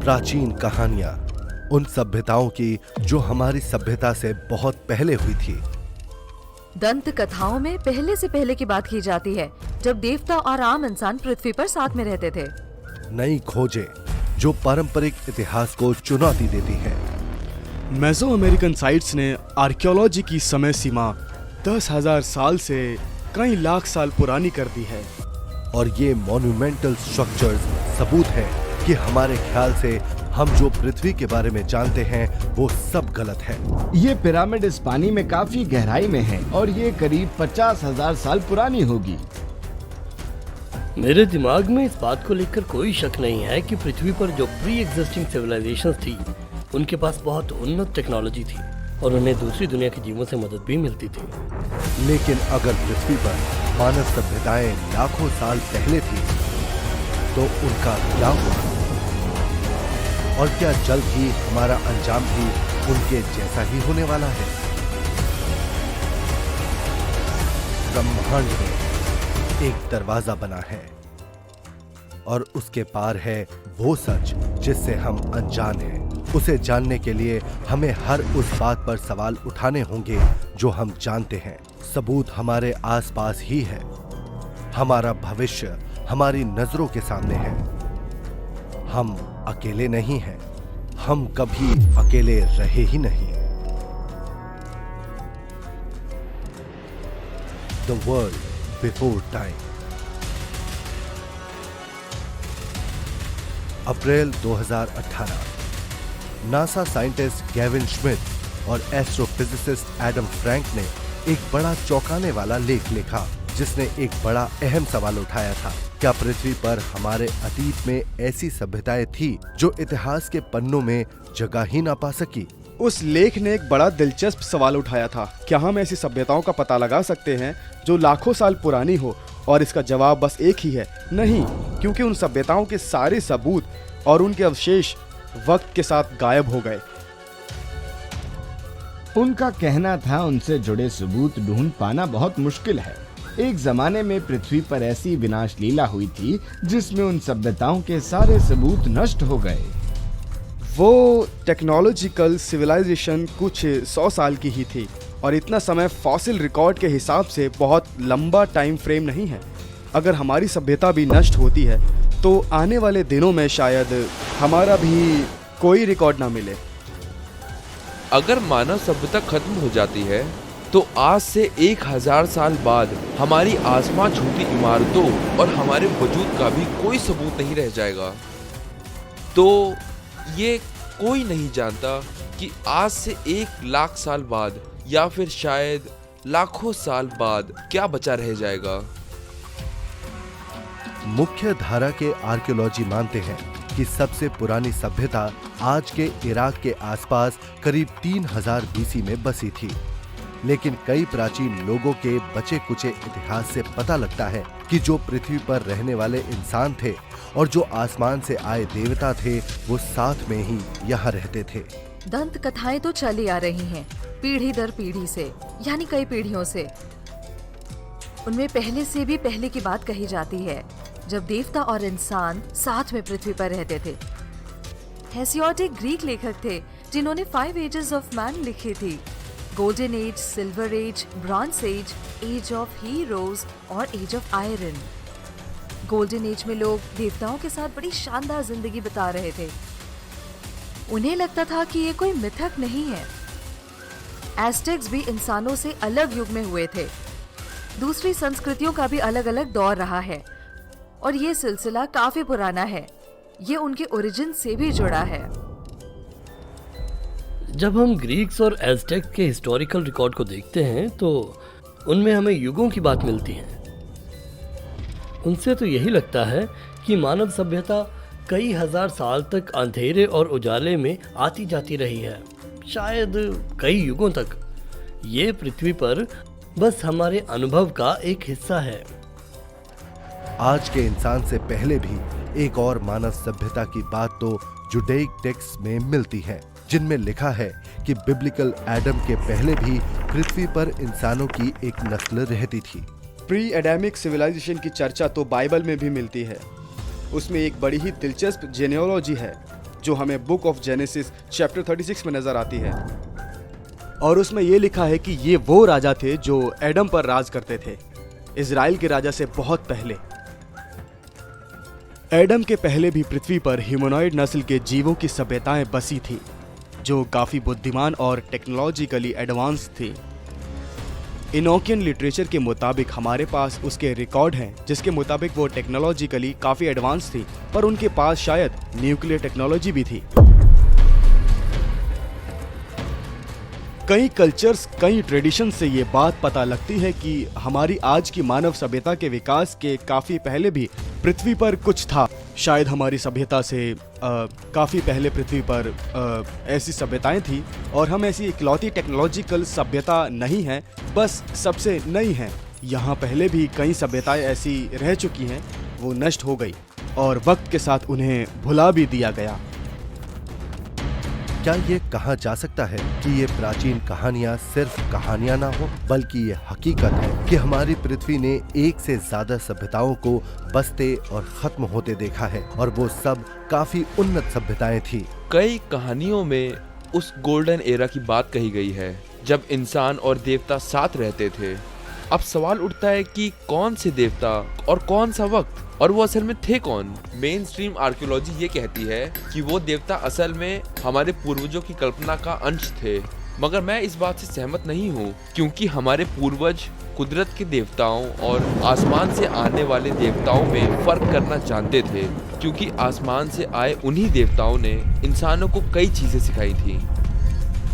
प्राचीन कहानियां उन सभ्यताओं की जो हमारी सभ्यता से बहुत पहले हुई थी। दंत कथाओं में पहले से पहले की बात की जाती है, जब देवता और आम इंसान पृथ्वी पर साथ में रहते थे। नई खोजें जो पारंपरिक इतिहास को चुनौती देती है। मेसो अमेरिकन साइट्स ने आर्कियोलॉजी की समय सीमा 10,000 साल से कई लाख साल पुरानी कर दी है। और ये मॉन्यूमेंटल स्ट्रक्चर्स सबूत है कि हमारे ख्याल से हम जो पृथ्वी के बारे में जानते हैं वो सब गलत है। ये पिरामिड इस पानी में काफी गहराई में है और ये करीब 50,000 साल पुरानी होगी। मेरे दिमाग में इस बात को लेकर कोई शक नहीं है कि पृथ्वी पर जो प्री एग्जिस्टिंग सिविलाइजेशंस थी, उनके पास बहुत उन्नत टेक्नोलॉजी थी और उन्हें दूसरी दुनिया के जीवों से मदद भी मिलती थी। लेकिन अगर पृथ्वी पर मानव सभ्यताएं लाखों साल पहले थी तो उनका क्या हुआ? और क्या जल्द ही हमारा अंजाम भी उनके जैसा ही होने वाला है? ब्रह्मांड में एक दरवाजा बना है और उसके पार है वो सच जिससे हम अनजान हैं। उसे जानने के लिए हमें हर उस बात पर सवाल उठाने होंगे जो हम जानते हैं। सबूत हमारे आसपास ही है। हमारा भविष्य हमारी नजरों के सामने है। हम अकेले नहीं हैं। हम कभी अकेले रहे ही नहीं। The world before time. April 2018। NASA scientist Gavin Schmidt और एस्ट्रोफिजिसिस्ट एडम फ्रैंक ने एक बड़ा चौंकाने वाला लेख लिखा जिसने एक बड़ा अहम सवाल उठाया था। क्या पृथ्वी पर हमारे अतीत में ऐसी सभ्यताएं थी जो इतिहास के पन्नों में जगह ही ना पा सकी? उस लेख ने एक बड़ा दिलचस्प सवाल उठाया था। क्या हम ऐसी सभ्यताओं का पता लगा सकते हैं जो लाखों साल पुरानी हो? और इसका जवाब बस एक ही है, नहीं, क्योंकि उन सभ्यताओं के सारे सबूत और उनके अवशेष वक्त के साथ गायब हो गए। उनका कहना था उनसे जुड़े सबूत ढूंढ पाना बहुत मुश्किल है। एक जमाने में पृथ्वी पर ऐसी विनाश लीला हुई थी जिसमें उन सभ्यताओं के सारे सबूत नष्ट हो गए। वो टेक्नोलॉजिकल सिविलाइजेशन कुछ 100 साल की ही थी और इतना समय फॉसिल रिकॉर्ड के हिसाब से बहुत लंबा टाइम फ्रेम नहीं है। अगर हमारी सभ्यता भी नष्ट होती है तो आने वाले दिनों में शायद हमारा भी कोई रिकॉर्ड ना मिले। अगर मानव सभ्यता खत्म हो जाती है तो आज से 1000 साल बाद हमारी आसमां छूती इमारतों और हमारे वजूद का भी कोई सबूत नहीं रह जाएगा। तो ये कोई नहीं जानता कि आज से 1 लाख साल बाद या फिर शायद लाखों साल बाद क्या बचा रह जाएगा। मुख्य धारा के आर्कियोलॉजी मानते हैं कि सबसे पुरानी सभ्यता आज के इराक के आसपास करीब 3000 बीसी में बसी थी। लेकिन कई प्राचीन लोगों के बचे कुचे इतिहास से पता लगता है कि जो पृथ्वी पर रहने वाले इंसान थे और जो आसमान से आए देवता थे वो साथ में ही यहाँ रहते थे। दंत कथाएं तो चली आ रही हैं, पीढ़ी दर पीढ़ी से, यानी कई पीढ़ियों से। उनमें पहले से भी पहले की बात कही जाती है, जब देवता और इंसान साथ में पृथ्वी पर रहते थे। हेसियोड एक ग्रीक लेखक थे जिन्होंने 5 एजेस ऑफ मैन लिखी थी। Golden age, silver age, bronze age, age of heroes और age of iron. Golden age में लोग देवताओं के साथ बड़ी शानदार जिंदगी बिता रहे थे। उन्हें लगता था कि ये कोई मिथक नहीं है। एस्टेक्स भी इंसानों से अलग युग में हुए थे। दूसरी संस्कृतियों का भी अलग अलग दौर रहा है और ये सिलसिला काफी पुराना है। ये उनके ओरिजिन से भी जुड़ा है। जब हम ग्रीक्स और एज़टेक्स के हिस्टोरिकल रिकॉर्ड को देखते हैं तो उनमें हमें युगों की बात मिलती है। उनसे तो यही लगता है कि मानव सभ्यता कई हजार साल तक अंधेरे और उजाले में आती जाती रही है, शायद कई युगों तक। ये पृथ्वी पर बस हमारे अनुभव का एक हिस्सा है। आज के इंसान से पहले भी एक और मानव सभ्यता की बात तो जुडेइक टेक्स्ट में मिलती है, जिनमें लिखा है कि बिब्लिकल एडम के पहले भी पृथ्वी पर इंसानों की एक नस्ल रहती थी। प्री एडामिक सिविलाइजेशन की चर्चा तो बाइबल में भी मिलती है। उसमें एक बड़ी ही दिलचस्प जेनेओलॉजी है जो हमें बुक ऑफ जेनेसिस चैप्टर 36 में नजर आती है। और उसमें ये लिखा है कि ये वो राजा थे जो एडम पर राज करते थे, इजराइल के राजा से बहुत पहले। एडम के पहले भी पृथ्वी पर ह्यूमनॉइड नस्ल के जीवों की सभ्यताएं बसी थी, जो काफी बुद्धिमान और टेक्नोलॉजिकली एडवांस थी। इनोकियन लिटरेचर के मुताबिक हमारे पास उसके रिकॉर्ड हैं, जिसके मुताबिक वो टेक्नोलॉजिकली काफी एडवांस थी, पर उनके पास शायद न्यूक्लियर टेक्नोलॉजी भी थी। कई कल्चर्स, कई ट्रेडिशन से ये बात पता लगती है कि हमारी आज की मानव सभ्यता के विकास के काफी पहले भी पृथ्वी पर कुछ था। शायद हमारी सभ्यता से काफी पहले पृथ्वी पर ऐसी सभ्यताएं थी, और हम ऐसी इकलौती टेक्नोलॉजिकल सभ्यता नहीं हैं, बस सबसे नई हैं। यहाँ पहले भी कई सभ्यताएं ऐसी रह चुकी हैं, वो नष्ट हो गई और वक्त के साथ उन्हें भुला भी दिया गया। क्या ये कहा जा सकता है कि ये प्राचीन कहानियाँ सिर्फ कहानियाँ ना हो, बल्कि ये हकीकत है कि हमारी पृथ्वी ने एक से ज्यादा सभ्यताओं को बसते और खत्म होते देखा है, और वो सब काफी उन्नत सभ्यताएं थी। कई कहानियों में उस गोल्डन एरा की बात कही गई है, जब इंसान और देवता साथ रहते थे। अब सवाल उठता है कि कौन से देवता और कौन सा वक्त, और वो असल में थे कौन? मेन स्ट्रीम आर्कियोलॉजी ये कहती है कि वो देवता असल में हमारे पूर्वजों की कल्पना का अंश थे, मगर मैं इस बात से सहमत नहीं हूँ, क्योंकि हमारे पूर्वज कुदरत के देवताओं और आसमान से आने वाले देवताओं में फर्क करना जानते थे, क्योंकि आसमान से आए उन्हीं देवताओं ने इंसानों को कई चीजें सिखाई थी।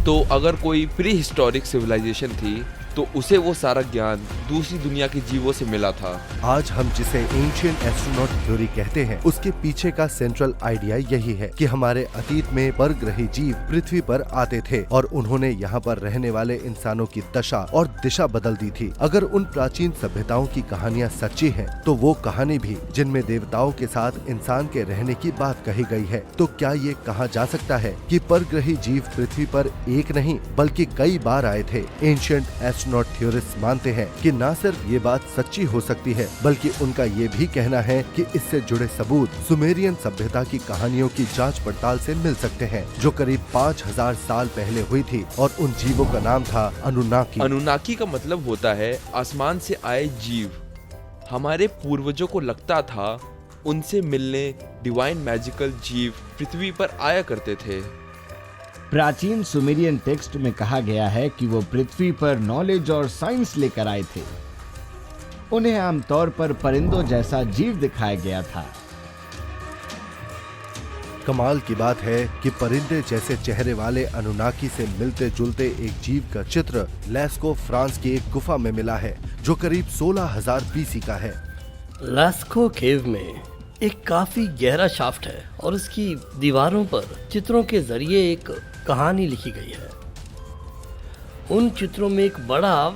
तो अगर कोई प्री हिस्टोरिक सिविलाइजेशन थी, तो उसे वो सारा ज्ञान दूसरी दुनिया के जीवों से मिला था। आज हम जिसे एंशिएंट एस्ट्रोनॉट थ्योरी कहते हैं, उसके पीछे का सेंट्रल आइडिया यही है कि हमारे अतीत में परग्रही जीव पृथ्वी पर आते थे और उन्होंने यहाँ पर रहने वाले इंसानों की दशा और दिशा बदल दी थी। अगर उन प्राचीन सभ्यताओं की कहानियाँ सच्ची हैं, तो वो कहानी भी जिनमें देवताओं के साथ इंसान के रहने की बात कही गई है, तो क्या ये कहा जा सकता है कि परग्रही जीव पृथ्वी पर एक नहीं बल्कि कई बार आए थे? एंशिएंट एस्ट्रोनॉट थ्योरिस्ट मानते हैं कि न सिर्फ ये बात सच्ची हो सकती है, बल्कि उनका ये भी कहना है कि इससे जुड़े सबूत सुमेरियन सभ्यता की कहानियों की जांच पड़ताल से मिल सकते हैं, जो करीब 5000 साल पहले हुई थी, और उन जीवों का नाम था अनुनाकी। अनुनाकी का मतलब होता है आसमान से आए जीव। हमारे पूर्वजों को लगता था उनसे मिलने डिवाइन मैजिकल जीव पृथ्वी पर आया करते थे। प्राचीन सुमेरियन टेक्स्ट में कहा गया है कि वो पृथ्वी पर नॉलेज और साइंस लेकर आए थे। उन्हें आमतौर पर परिंदों जैसा जीव दिखाया गया था। कमाल की बात है कि परिंदे जैसे चेहरे वाले अनुनाकी से मिलते जुलते एक जीव का चित्र लेस्को, फ्रांस की एक गुफा में मिला है, जो करीब 16000 BC का है। लास्को केव में एक काफी गहरा शाफ्ट है और इसकी दीवारों पर चित्रों के जरिए एक कहानी लिखी गई है। उन चित्रों में एक बड़ा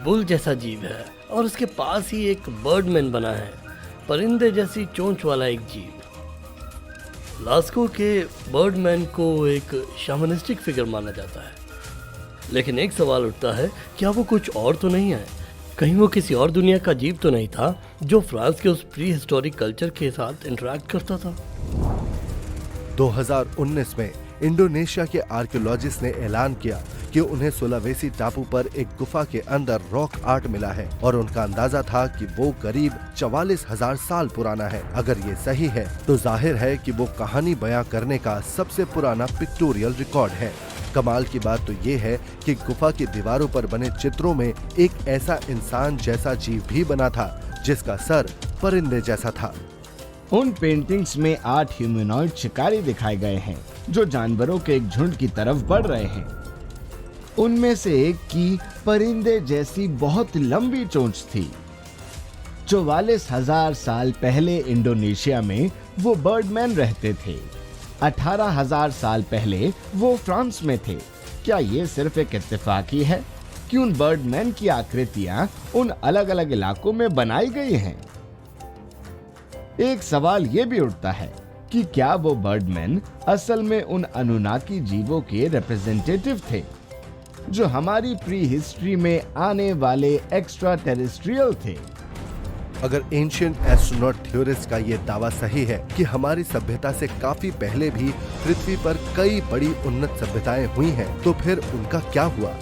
बुल जैसा जीव है और उसके पास ही एक बर्डमैन बना है, परिंदे जैसी चोंच वाला एक जीव। लास्को के बर्डमैन को एक शामनिस्टिक फिगर माना जाता है, लेकिन एक सवाल उठता है, क्या वो कुछ और तो नहीं है? कहीं वो किसी और दुनिया का जीव तो नहीं था जो फ्रांस के उस प्री हिस्टोरिक कल्चर के साथ इंटरेक्ट करता था? 2019 में इंडोनेशिया के आर्कियोलॉजिस्ट ने ऐलान किया कि उन्हें सुलावेसी टापू पर एक गुफा के अंदर रॉक आर्ट मिला है, और उनका अंदाजा था कि वो करीब 44,000 साल पुराना है। अगर ये सही है तो जाहिर है कि वो कहानी बयां करने का सबसे पुराना पिक्टोरियल रिकॉर्ड है। कमाल की बात तो ये है कि गुफा की दीवारों पर बने चित्रों में एक ऐसा इंसान जैसा जीव भी बना था जिसका सर परिंदे जैसा था। उन पेंटिंग्स में 8 ह्यूमनॉइड शिकारी दिखाए गए हैं जो जानवरों के एक झुंड की तरफ बढ़ रहे हैं। उनमें से एक की परिंदे जैसी बहुत लंबी चोंच थी। 44,000 साल पहले इंडोनेशिया में वो बर्डमैन रहते थे। 18,000 साल पहले वो फ्रांस में थे। क्या ये सिर्फ एक इत्तेफाक ही है कि उन बर्डमैन की आकृतियां उन अलग अलग इलाकों में बनाई गई हैं? एक सवाल ये भी उठता है कि क्या वो बर्डमैन असल में उन अनुनाकी जीवों के रिप्रेजेंटेटिव थे जो हमारी प्री हिस्ट्री में आने वाले एक्स्ट्रा टेरेस्ट्रियल थे? अगर एंशियंट एस्ट्रोनॉट थ्योरिस्ट का ये दावा सही है कि हमारी सभ्यता से काफी पहले भी पृथ्वी पर कई बड़ी उन्नत सभ्यताएं हुई हैं, तो फिर उनका क्या हुआ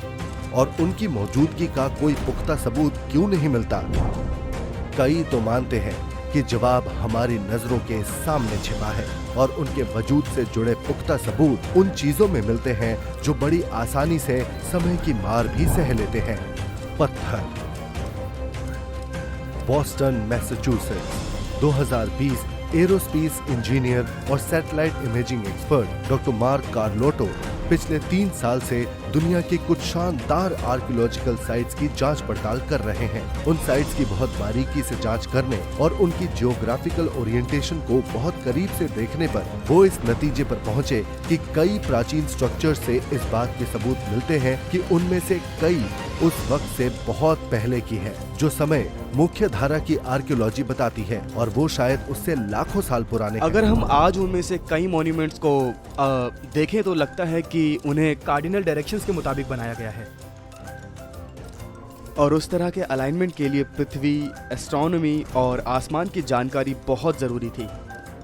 और उनकी मौजूदगी का कोई पुख्ता सबूत क्यों नहीं मिलता? कई तो मानते हैं कि जवाब हमारी नजरों के सामने छिपा है और उनके वजूद से जुड़े पुख्ता सबूत उन चीजों में मिलते हैं जो बड़ी आसानी से समय की मार भी सह लेते हैं। पत्थर। Boston, Massachusetts. 2020 एरोस्पेस इंजीनियर और satellite imaging expert doctor Mark Carlotto पिछले 3 साल से दुनिया की कुछ शानदार आर्कियोलॉजिकल साइट्स की जांच पड़ताल कर रहे हैं। उन साइट्स की बहुत बारीकी से जांच करने और उनकी जियोग्राफिकल ओरिएंटेशन को बहुत करीब से देखने पर वो इस नतीजे पर पहुंचे कि कई प्राचीन स्ट्रक्चर से इस बात के सबूत मिलते हैं कि उनमें से कई उस वक्त से बहुत पहले की है, जो समय मुख्य धारा की आर्कियोलॉजी बताती है, और वो शायद उससे लाखों साल पुराने हैं। अगर हम आज उनमें से कई मॉन्यूमेंट्स को देखें तो लगता है कि उन्हें कार्डिनल डायरेक्शंस के मुताबिक बनाया गया है, और उस तरह के अलाइनमेंट के लिए पृथ्वी, एस्ट्रोनॉमी और आसमान की जानकारी बहुत जरूरी थी।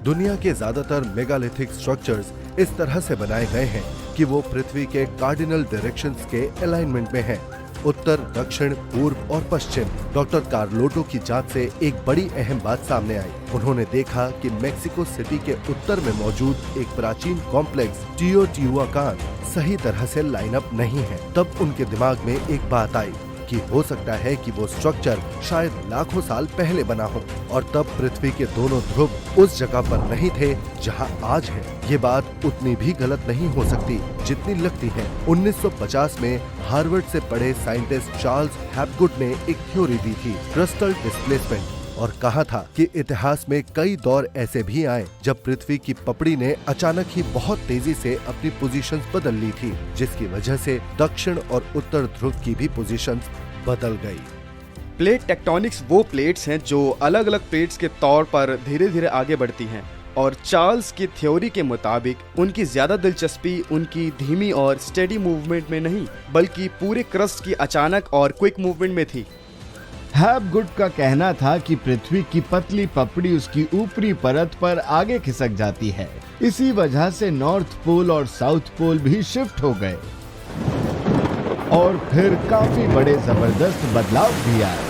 दुनिया के ज्यादातर मेगालिथिक स्ट्रक्चर्स इस तरह से बनाए गए हैं कि वो पृथ्वी के कार्डिनल डायरेक्शंस के अलाइनमेंट में हैं। उत्तर, दक्षिण, पूर्व और पश्चिम। डॉक्टर कार्लोटो की जांच से एक बड़ी अहम बात सामने आई। उन्होंने देखा कि मेक्सिको सिटी के उत्तर में मौजूद एक प्राचीन कॉम्प्लेक्स टियोटिहुआकान सही तरह से लाइनअप नहीं है। तब उनके दिमाग में एक बात आई कि हो सकता है कि वो स्ट्रक्चर शायद लाखों साल पहले बना हो, और तब पृथ्वी के दोनों ध्रुव उस जगह पर नहीं थे जहां आज है। ये बात उतनी भी गलत नहीं हो सकती जितनी लगती है। 1950 में हार्वर्ड से पढ़े साइंटिस्ट चार्ल्स हैपगुड ने एक थ्योरी दी थी, क्रिस्टल डिस्प्लेसमेंट, और कहा था कि इतिहास में कई दौर ऐसे भी आए जब पृथ्वी की पपड़ी ने अचानक ही बहुत तेजी से अपनी पोजीशंस बदल ली थी, जिसकी वजह से दक्षिण और उत्तर ध्रुव की भी पोजीशंस बदल गई। प्लेट टेक्टोनिक्स वो प्लेट्स हैं जो अलग अलग प्लेट्स के तौर पर धीरे धीरे आगे बढ़ती हैं, और चार्ल्स की थ्योरी के मुताबिक उनकी ज्यादा दिलचस्पी उनकी धीमी और स्टेडी मूवमेंट में नहीं, बल्कि पूरे क्रस्ट की अचानक और क्विक मूवमेंट में थी। हैपगुड का कहना था कि पृथ्वी की पतली पपड़ी उसकी ऊपरी परत पर आगे खिसक जाती है। इसी वजह से नॉर्थ पोल और साउथ पोल भी शिफ्ट हो गए और फिर काफी बड़े जबरदस्त बदलाव भी आए।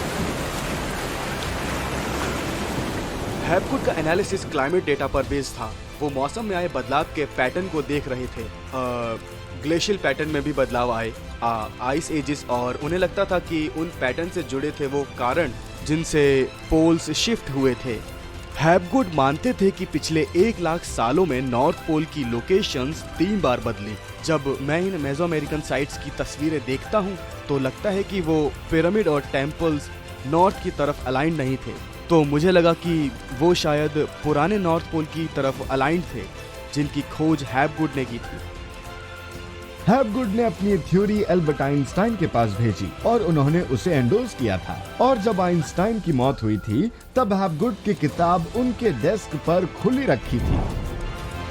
हैपगुड का एनालिसिस क्लाइमेट डेटा पर बेस्ड था। वो मौसम में आए बदलाव के पैटर्न को देख रहे थे। ग्लेशियल पैटर्न में भी बदलाव आए, आइस एजेस, और उन्हें लगता था कि उन पैटर्न से जुड़े थे वो कारण जिनसे पोल्स शिफ्ट हुए थे। हैपगुड मानते थे कि पिछले 1 लाख सालों में नॉर्थ पोल की लोकेशंस 3 बार बदली। जब मैं इन मेसो अमेरिकन साइट्स की तस्वीरें देखता हूँ तो लगता है कि वो पिरामिड और टेम्पल्स नॉर्थ की तरफ अलाइन नहीं थे, तो मुझे लगा कि वो शायद पुराने नॉर्थ पोल की तरफ अलाइन थे जिनकी खोज हैपगुड ने की थी। हैपगुड ने अपनी थ्योरी एल्बर्ट आइंस्टाइन के पास भेजी और उन्होंने उसे एंडोर्स किया था, और जब आइंस्टाइन की मौत हुई थी तब हैपगुड की किताब उनके डेस्क पर खुली रखी थी।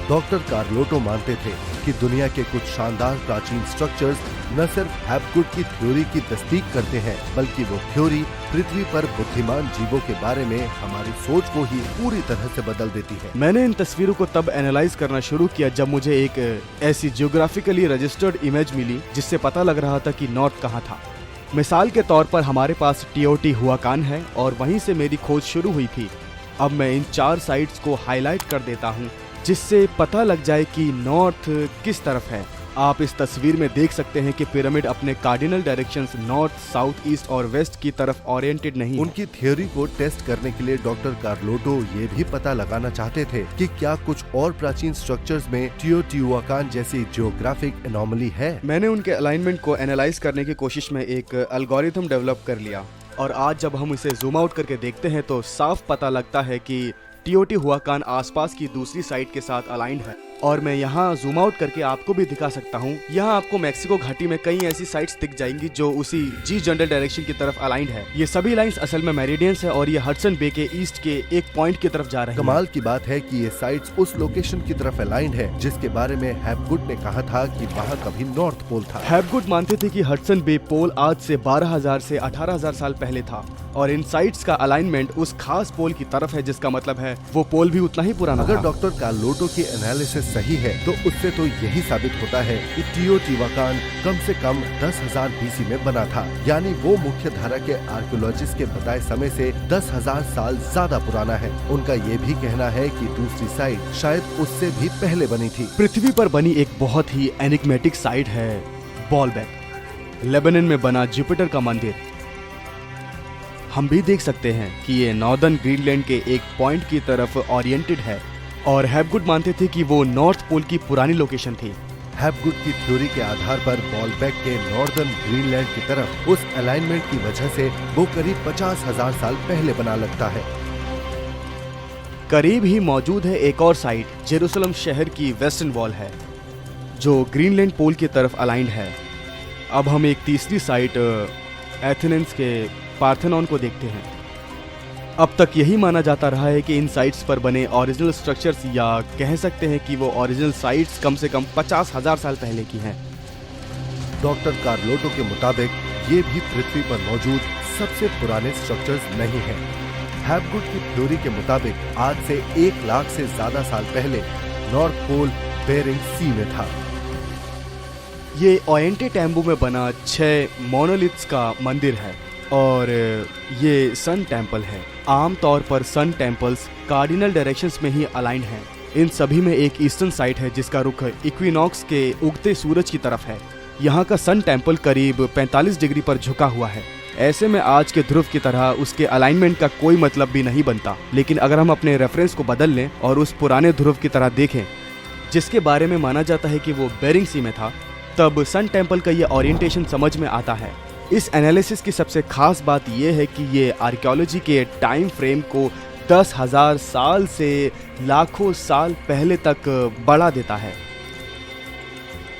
डॉक्टर कार्लोटो मानते थे कि दुनिया के कुछ शानदार प्राचीन स्ट्रक्चर्स न सिर्फ हैपगुड की थ्योरी की तस्दीक करते हैं, बल्कि वो थ्योरी पृथ्वी पर बुद्धिमान जीवों के बारे में हमारी सोच को ही पूरी तरह से बदल देती है। मैंने इन तस्वीरों को तब एनालाइज करना शुरू किया जब मुझे एक ऐसी जियोग्राफिकली रजिस्टर्ड इमेज मिली जिससे पता लग रहा था कि नॉर्थ कहाँ था। मिसाल के तौर पर हमारे पास टियोटिहुआकान है और वहीं से मेरी खोज शुरू हुई थी। अब मैं इन 4 साइट्स को हाईलाइट कर देता हूँ जिससे पता लग जाए कि नॉर्थ किस तरफ है। आप इस तस्वीर में देख सकते हैं कि पिरामिड अपने cardinal directions north, south, east और वेस्ट की तरफ ओरिएंटेड नहीं है। उनकी थ्योरी को टेस्ट करने के लिए डॉक्टर कार्लोटो ये भी पता लगाना चाहते थे कि क्या कुछ और प्राचीन स्ट्रक्चर्स में टियोटिहुआकान जैसी जियोग्राफिक एनोमली है। मैंने उनके अलाइनमेंट को एनालाइज करने की कोशिश में एक एल्गोरिथम डेवलप कर लिया, और आज जब हम इसे जूम आउट करके देखते हैं तो साफ पता लगता है कि टियोटिहुआकान आसपास की दूसरी साइट के साथ अलाइंड है। और मैं यहाँ जूम आउट करके आपको भी दिखा सकता हूँ। यहाँ आपको मैक्सिको घाटी में कई ऐसी साइट्स दिख जाएंगी जो उसी जी जनरल डायरेक्शन की तरफ अलाइंड है। ये सभी लाइंस असल में मेरिडियंस है और ये हडसन बे के ईस्ट के एक पॉइंट की तरफ जा रही है। कमाल की बात है कि ये साइट्स उस लोकेशन की तरफ अलाइंड है जिसके बारे में हैपगुड ने कहा था कि वहाँ कभी नॉर्थ पोल था। हैपगुड मानते थे कि हडसन बे पोल आज से 12,000 से 18,000 साल पहले था और इन साइट्स का अलाइनमेंट उस खास पोल की तरफ है, जिसका मतलब है वो पोल भी उतना ही पुराना अगर था। डॉक्टर कार्लोटो की एनालिसिस सही है तो उससे तो यही साबित होता है कि टियोटिवाकान कम से कम 10,000 बीसी में बना था, यानी वो मुख्य धारा के आर्कियोलॉजिस्ट के बताए समय से 10,000 साल ज्यादा पुराना है। उनका ये भी कहना है कि दूसरी साइट शायद उससे भी पहले बनी थी। पृथ्वी पर बनी एक बहुत ही एनिग्मेटिक साइट है बॉलबेक, लेबनान में बना जुपिटर का मंदिर। हम भी देख सकते हैं कि ये नॉर्दर्न ग्रीनलैंड के एक पॉइंट की तरफ ओरिएंटेड है और हैपगुड मानते थे कि वो नॉर्थ पोल की पुरानी लोकेशन थी। हैपगुड की थ्योरी के आधार पर बॉलबेक के नॉर्दर्न ग्रीनलैंड की तरफ उस अलाइनमेंट की वजह से वो करीब 50,000 साल पहले बना लगता है। करीब ही मौजूद है एक और साइट, जेरूसलम शहर की वेस्टर्न वॉल है जो ग्रीनलैंड पोल की तरफ अलाइंड है। अब हम एक तीसरी साइट एथेंस के पार्थेनॉन को देखते हैं। अब तक यही माना जाता रहा है कि इन साइट्स पर बने ओरिजिनल स्ट्रक्चर्स, या कह सकते हैं कि वो ओरिजिनल साइट्स कम से कम 50,000 साल पहले की हैं। डॉक्टर कार्लोटो के मुताबिक ये भी पृथ्वी पर मौजूद सबसे पुराने स्ट्रक्चर्स नहीं हैं। हैपगुड की थ्योरी के मुताबिक आज से 1 लाख से ज्यादा साल पहले नॉर्थ पोल बेरिंग सी में था। ये ओएंटे टैम्बू में बना 6 मोनोलिथ्स का मंदिर है और ये सन टेम्पल है। आमतौर पर सन टेम्पल्स कार्डिनल डायरेक्शंस में ही अलाइंड हैं। इन सभी में एक ईस्टर्न साइट है जिसका रुख इक्विनॉक्स के उगते सूरज की तरफ है। यहाँ का सन टेम्पल करीब 45 डिग्री पर झुका हुआ है। ऐसे में आज के ध्रुव की तरह उसके अलाइनमेंट का कोई मतलब भी नहीं बनता। लेकिन अगर हम अपने रेफरेंस को बदल लें और उस पुराने ध्रुव की तरह देखें जिसके बारे में माना जाता है कि वो बेरिंग सी में था, तब सन टेम्पल का ये ओरिएंटेशन समझ में आता है। इस एनालिसिस की सबसे खास बात यह है कि ये आर्कियोलॉजी के टाइम फ्रेम को 10,000 साल से लाखों साल पहले तक बढ़ा देता है।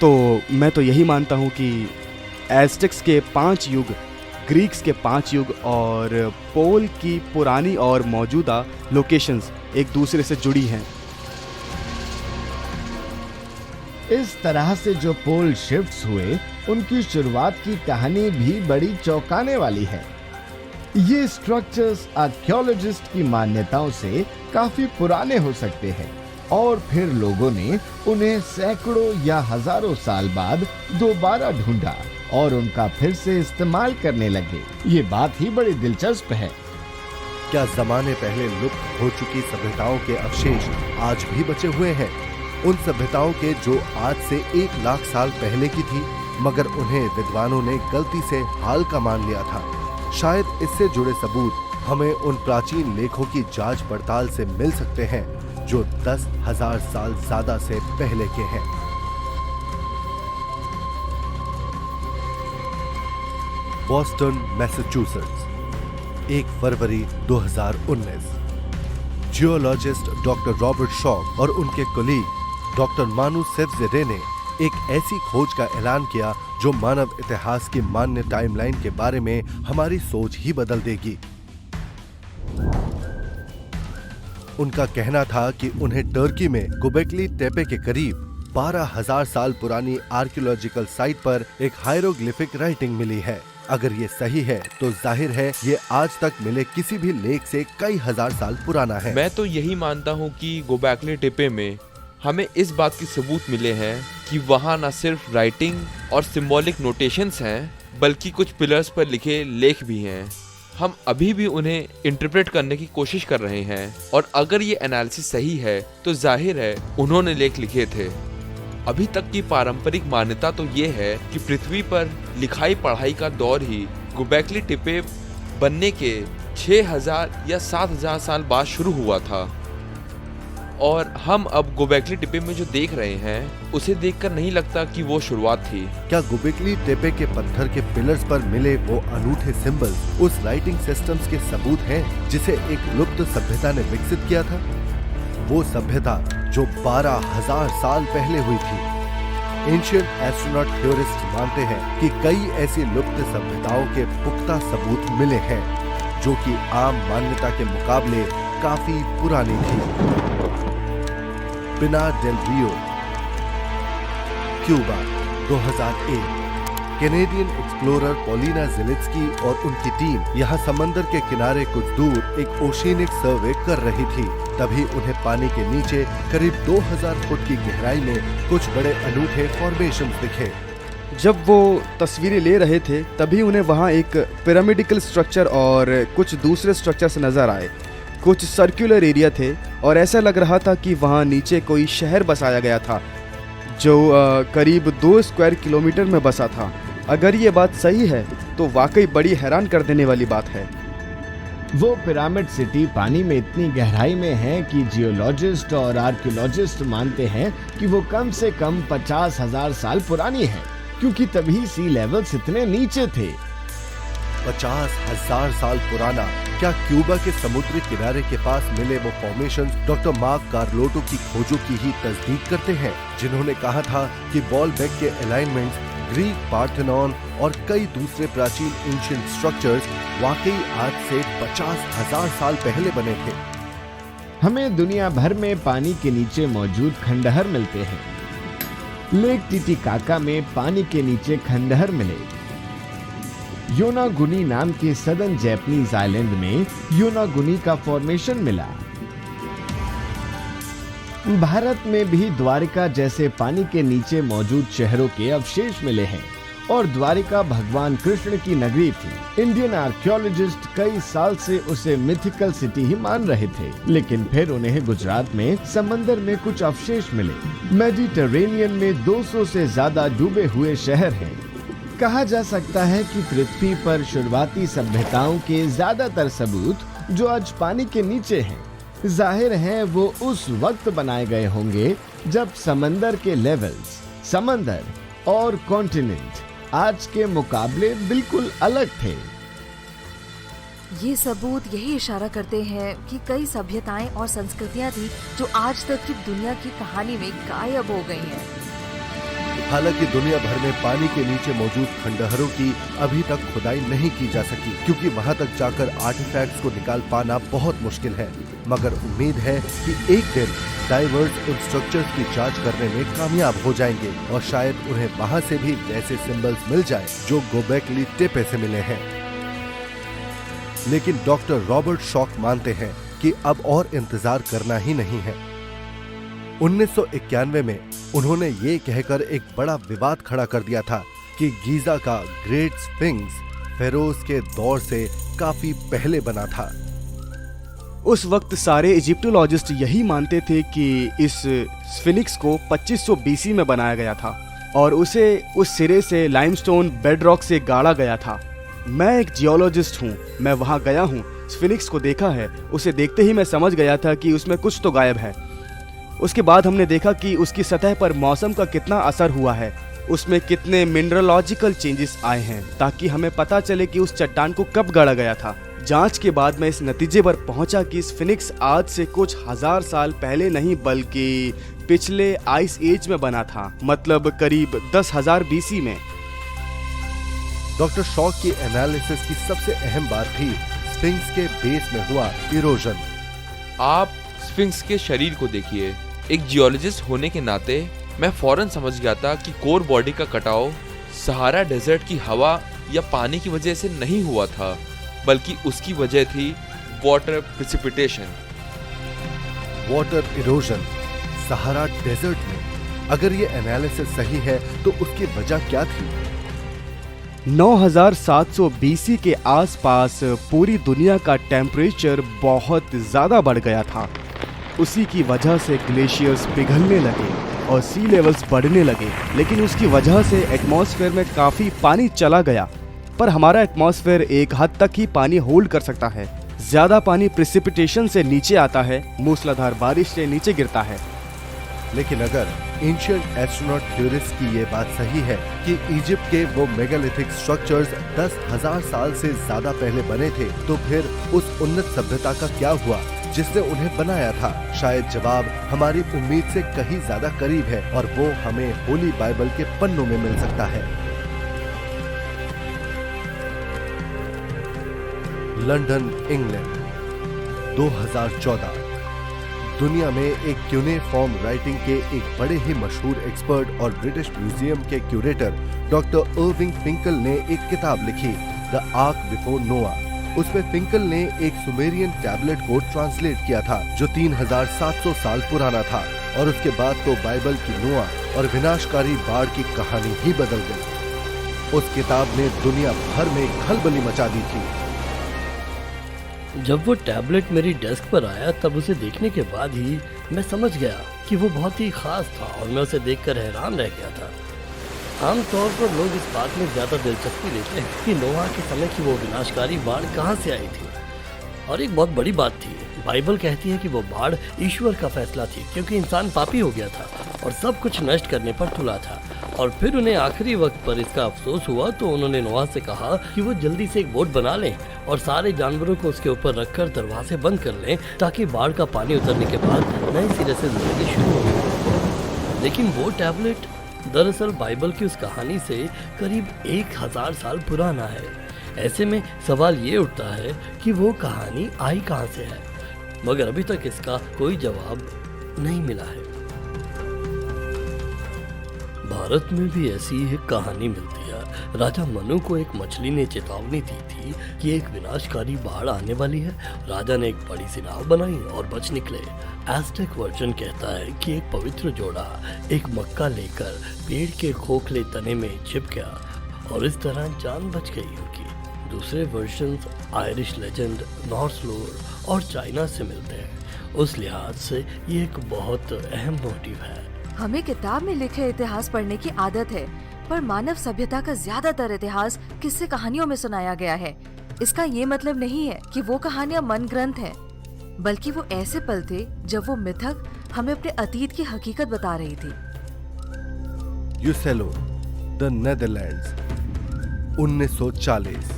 तो मैं तो यही मानता हूँ कि एज़टेक्स के 5 युग, ग्रीक्स के 5 युग और पोल की पुरानी और मौजूदा लोकेशंस एक दूसरे से जुड़ी हैं। इस तरह से जो पोल शिफ्ट्स हुए उनकी शुरुआत की कहानी भी बड़ी चौंकाने वाली है। ये स्ट्रक्चर्स आर्कियोलॉजिस्ट की मान्यताओं से काफी पुराने हो सकते हैं और फिर लोगों ने उन्हें सैकड़ों या हजारों साल बाद दोबारा ढूंढा और उनका फिर से इस्तेमाल करने लगे। ये बात ही बड़ी दिलचस्प है। क्या जमाने पहले लुप्त हो चुकी सभ्यताओं के अवशेष आज भी बचे हुए हैं? उन सभ्यताओं के जो आज से 1 लाख साल पहले की थी, मगर उन्हें विद्वानों ने गलती से हाल का मान लिया था। शायद इससे जुड़े सबूत हमें उन प्राचीन लेखों की जांच पड़ताल से मिल सकते हैं जो 10,000 साल ज्यादा से पहले के हैं। बॉस्टन, मैसाचुसेट्स, 1 फरवरी 2019। जियोलॉजिस्ट डॉक्टर रॉबर्ट शॉक और उनके कोलीग डॉक्टर मानू सेव्जेरे ने एक ऐसी खोज का ऐलान किया जो मानव इतिहास की मान्य टाइमलाइन के बारे में हमारी सोच ही बदल देगी। उनका कहना था कि उन्हें टर्की में गोबेकली टेपे के करीब 12,000 साल पुरानी आर्कियोलॉजिकल साइट पर एक हायरोग्लिफिक राइटिंग मिली है। अगर ये सही है तो जाहिर है ये आज तक मिले किसी भी लेख से कई हजार साल पुराना है। मैं तो यही मानता हूँ कि गोबेकली टेपे में हमें इस बात की सबूत मिले हैं कि वहाँ न सिर्फ राइटिंग और सिंबॉलिक नोटेशंस हैं, बल्कि कुछ पिलर्स पर लिखे लेख भी हैं। हम अभी भी उन्हें इंटरप्रेट करने की कोशिश कर रहे हैं और अगर ये एनालिसिस सही है तो जाहिर है उन्होंने लेख लिखे थे। अभी तक की पारंपरिक मान्यता तो ये है कि पृथ्वी पर लिखाई पढ़ाई का दौर ही गोबेकली टेपे बनने के 6,000 या 7,000 साल बाद शुरू हुआ था और हम अब गोबेकली टेपे में जो देख रहे हैं उसे देखकर नहीं लगता कि वो शुरुआत थी। क्या गोबेकली टेपे के पत्थर के पिलर्स पर मिले वो अनूठे सिंबल्स उस राइटिंग सिस्टम्स के सबूत हैं जिसे एक लुप्त सभ्यता ने विकसित किया था? वो सभ्यता जो 12,000 साल पहले हुई थी। एंशिएंट एस्ट्रोनॉट थ्योरिस्ट मानते हैं कि कई ऐसी लुप्त सभ्यताओं के पुख्ता सबूत मिले हैं जो कि आम मान्यता के मुकाबले काफी पुरानी थी। पिना डेल रियो, क्यूबा, 2001। कैनेडियन एक्सप्लोरर पॉलिना ज़ेलित्स्की और उनकी टीम यहाँ समंदर के किनारे कुछ दूर एक ओशियनिक सर्वे कर रही थी। तभी उन्हें पानी के नीचे करीब 2000 फुट की गहराई में कुछ बड़े अनूठे फॉर्मेशंस दिखे। जब वो तस्वीरें ले रहे थे तभी उन्हें वहाँ एक पिरामिडिकल स्ट्रक्चर और कुछ दूसरे स्ट्रक्चर्स नजर आए। कुछ सर्कुलर एरिया थे और ऐसा लग रहा था कि वहाँ नीचे कोई शहर बसाया गया था जो करीब 2 स्क्वायर किलोमीटर में बसा था। अगर ये बात सही है तो वाकई बड़ी हैरान कर देने वाली बात है। वो पिरामिड सिटी पानी में इतनी गहराई में है कि जियोलॉजिस्ट और आर्कियोलॉजिस्ट मानते हैं कि वो कम से कम 50,000 साल पुरानी है, क्योंकि तभी सी लेवल्स इतने नीचे थे। 50,000 साल पुराना। क्या क्यूबा के समुद्री किनारे के पास मिले वो फॉर्मेशंस डॉक्टर मार्क कार्लोटो की खोजों की ही तस्दीक करते हैं, जिन्होंने कहा था कि बॉलबेक के अलाइनमेंट्स, ग्रीक पार्थेनॉन और कई दूसरे प्राचीन एंशिएंट स्ट्रक्चर्स वाकई आज से 50,000 साल पहले बने थे। हमें दुनिया भर में पानी के नीचे मौजूद खंडहर मिलते हैं। लेक टिटिकाका में पानी के नीचे खंडहर मिले। योनागुनी नाम के सदर्न जापानीज आइलैंड में योनागुनी का फॉर्मेशन मिला। भारत में भी द्वारिका जैसे पानी के नीचे मौजूद शहरों के अवशेष मिले हैं और द्वारिका भगवान कृष्ण की नगरी थी। इंडियन आर्कियोलॉजिस्ट कई साल से उसे मिथिकल सिटी ही मान रहे थे, लेकिन फिर उन्हें गुजरात में समंदर में कुछ अवशेष मिले। मेडिटेरेनियन में 200 से ज्यादा डूबे हुए शहर हैं। कहा जा सकता है कि पृथ्वी पर शुरुआती सभ्यताओं के ज्यादातर सबूत जो आज पानी के नीचे हैं, जाहिर है वो उस वक्त बनाए गए होंगे जब समंदर के लेवल्स, समंदर और कॉन्टिनेंट आज के मुकाबले बिल्कुल अलग थे। ये सबूत यही इशारा करते हैं कि कई सभ्यताएं और संस्कृतियां थी जो आज तक की दुनिया की कहानी में गायब हो गई हैं। हालांकि दुनिया भर में पानी के नीचे मौजूद खंडहरों की अभी तक खुदाई नहीं की जा सकी, क्योंकि वहां तक जाकर आर्टिफैक्ट्स को निकाल पाना बहुत मुश्किल है। मगर उम्मीद है कि एक दिन डाइवर्स उन स्ट्रक्चर्स की जांच करने में कामयाब हो जाएंगे और शायद उन्हें वहां से भी वैसे सिंबल्स मिल जाए जो गोबेकली टेपे से मिले हैं। लेकिन डॉक्टर रॉबर्ट शॉक मानते हैं कि अब और इंतजार करना ही नहीं है। 1991 में उन्होंने ये कहकर एक बड़ा विवाद खड़ा कर दिया था कि गीजा का ग्रेट स्फिंक्स फेरोज के दौर से काफी पहले बना था। उस वक्त सारे इजिप्टोलॉजिस्ट यही मानते थे कि इस स्फिनिक्स को 2500 बीसी में बनाया गया था और उसे उस सिरे से लाइमस्टोन बेडरॉक से गाड़ा गया था। मैं एक जियोलॉजिस्ट हूँ, मैं वहाँ गया हूँ, स्फिनिक्स को देखा है। उसे देखते ही मैं समझ गया था कि उसमें कुछ तो गायब है। उसके बाद हमने देखा कि उसकी सतह पर मौसम का कितना असर हुआ है, उसमें कितने मिनरलॉजिकल चेंजेस आए हैं, ताकि हमें पता चले कि उस चट्टान को कब गाड़ा गया था। जांच के बाद मैं इस नतीजे पर पहुंचा कि स्फिनिक्स आज से कुछ 1000 साल पहले नहीं बल्कि पिछले आइस एज में बना था, मतलब करीब 10,000 बीसी में। डॉक्टर शॉक की एनालिसिस की सबसे अहम बात थी स्फिंक्स के बेस में हुआ इरोजन। आप स्फिंक्स के शरीर को देखिए। एक जियोलॉजिस्ट होने के नाते मैं फौरन समझ गया था कि कोर बॉडी का कटाव सहारा डेजर्ट की हवा या पानी की वजह से नहीं हुआ था, बल्कि उसकी वजह थी water precipitation. Water erosion Sahara desert में। अगर ये एनालिसिस सही है तो उसकी वजह क्या थी? 9700 बीसी के आसपास पूरी दुनिया का टेम्परेचर बहुत ज़्यादा बढ़ गया था। उसी की वजह से ग्लेशियर्स पिघलने लगे और सी लेवल्स बढ़ने लगे, लेकिन उसकी वजह से एटमॉस्फेयर में काफ़ी पानी चला गया। पर हमारा एटमॉस्फेयर एक हद तक ही पानी होल्ड कर सकता है। ज़्यादा पानी प्रिसिपिटेशन से नीचे आता है, मूसलाधार बारिश से नीचे गिरता है। लेकिन अगर एंशिएंट एस्ट्रोनॉट थ्योरिस्ट की ये बात सही है कि इजिप्ट के वो मेगालिथिक स्ट्रक्चर्स 10,000 साल से ज्यादा पहले बने थे, तो फिर उस उन्नत सभ्यता का क्या हुआ जिसने उन्हें बनाया था? शायद जवाब हमारी उम्मीद से कहीं ज्यादा करीब है और वो हमें होली बाइबल के पन्नों में मिल सकता है। London, England, 2014। दुनिया में एक क्यूनेफॉर्म राइटिंग के एक बड़े ही मशहूर एक्सपर्ट और ब्रिटिश म्यूजियम के क्यूरेटर डॉक्टर इरविंग फिंकल ने एक किताब लिखी, द आर्क बिफोर नोआ। उसमें फिंकल ने एक सुमेरियन टैबलेट को ट्रांसलेट किया था जो 3700 साल पुराना था, और उसके बाद तो बाइबल की नोआ और विनाशकारी बाढ़ की कहानी ही बदल गई। उस किताब ने दुनिया भर में खलबली मचा दी थी। जब वो टैबलेट मेरी डेस्क पर आया तब उसे देखने के बाद ही मैं समझ गया कि वो बहुत ही खास था और मैं उसे देखकर हैरान रह गया था। आमतौर पर लोग इस बात में ज्यादा दिलचस्पी लेते हैं कि नोआ के समय की वो विनाशकारी बाढ़ कहाँ से आई थी, और एक बहुत बड़ी बात थी, बाइबल कहती है कि वो बाढ़ ईश्वर का फैसला थी क्योंकि इंसान पापी हो गया था और सब कुछ नष्ट करने पर तुला था। और फिर उन्हें आखिरी वक्त पर इसका अफसोस हुआ तो उन्होंने नोआ से कहा कि वो जल्दी से एक बोट बना लें और सारे जानवरों को उसके ऊपर रखकर दरवाजे बंद कर लें ताकि बाढ़ का पानी उतरने के बाद नए सिरे से जिंदगी शुरू हो। लेकिन वो टैबलेट दरअसल बाइबल की उस कहानी से करीब 1000 साल पुराना है। ऐसे में सवाल ये उठता है कि वो कहानी आई कहाँ से है, मगर अभी तक इसका कोई जवाब नहीं मिला है। भारत में भी ऐसी ही एक कहानी मिलती है। राजा मनु को एक मछली ने चेतावनी दी थी कि एक विनाशकारी बाढ़ आने वाली है। राजा ने एक बड़ी सी नाव बनाई और बच निकले। एज़टेक वर्जन कहता है कि एक पवित्र जोड़ा एक मक्का लेकर पेड़ के खोखले तने में छिप गया और इस तरह जान बच गई उनकी। दूसरे वर्जन्स आयरिश लेजेंड, नॉर्स लोर और चाइना से मिलते हैं। उस लिहाज से ये एक बहुत अहम मोटिव है। हमें किताब में लिखे इतिहास पढ़ने की आदत है, पर मानव सभ्यता का ज्यादातर इतिहास किस्से कहानियों में सुनाया गया है। इसका ये मतलब नहीं है कि वो कहानियां मन ग्रंथ हैं, बल्कि वो ऐसे पल थे जब वो मिथक हमें अपने अतीत की हकीकत बता रही थी। Usselo, the Netherlands, 1940।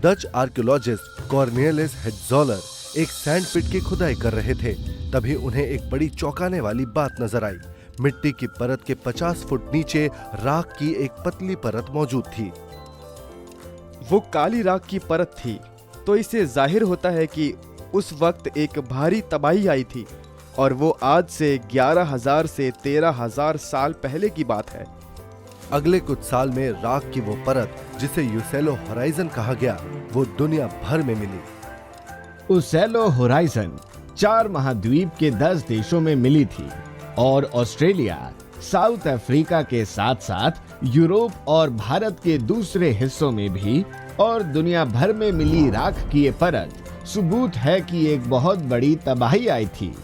Dutch archaeologist Cornelis Hijszeler एक सैंड पिट की खुदाई कर रहे थे। तभी उन्हें एक बड़ी चौंकाने वाली बात नजर आई। मिट्टी की परत के 50 फुट नीचे राख की एक पतली परत मौजूद थी। वो काली राख की परत थी, तो इससे जाहिर होता है कि उस वक्त एक भारी तबाही आई थी, और वो आज से 11,000 से 13,000 साल पहले की बात है। अगले कुछ साल में राख की वो परत, जिसे यूसेलो होराइजन कहा गया, वो दुनिया भर में मिली। ओसेलो होराइजन 4 महाद्वीप के 10 देशों में मिली थी और ऑस्ट्रेलिया, साउथ अफ्रीका के साथ साथ यूरोप और भारत के दूसरे हिस्सों में भी, और दुनिया भर में मिली राख की ये परत सबूत है कि एक बहुत बड़ी तबाही आई थी।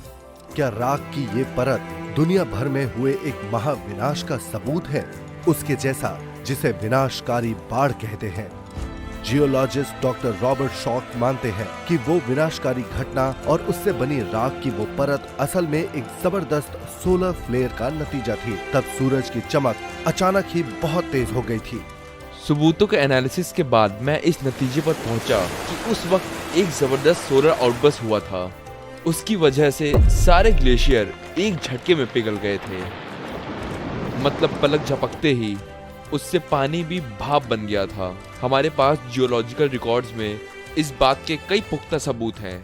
क्या राख की ये परत दुनिया भर में हुए एक महाविनाश का सबूत है, उसके जैसा जिसे विनाशकारी बाढ़ कहते हैं? जियोलॉजिस्ट डॉक्टर रॉबर्ट शॉक मानते हैं कि वो विनाशकारी घटना और उससे बनी राख की वो परत असल में एक जबरदस्त सोलर फ्लेयर का नतीजा थी। तब सूरज की चमक अचानक ही बहुत तेज हो गई थी। सबूतों के एनालिसिस के बाद मैं इस नतीजे पर पहुंचा कि उस वक्त एक जबरदस्त सोलर आउटबर्स्ट हुआ था। उसकी वजह से सारे ग्लेशियर एक झटके में पिघल गए थे। मतलब पलक झपकते ही उससे पानी भी भाप बन गया था। हमारे पास जियोलॉजिकल रिकॉर्ड्स में इस बात के कई पुख्ता सबूत हैं।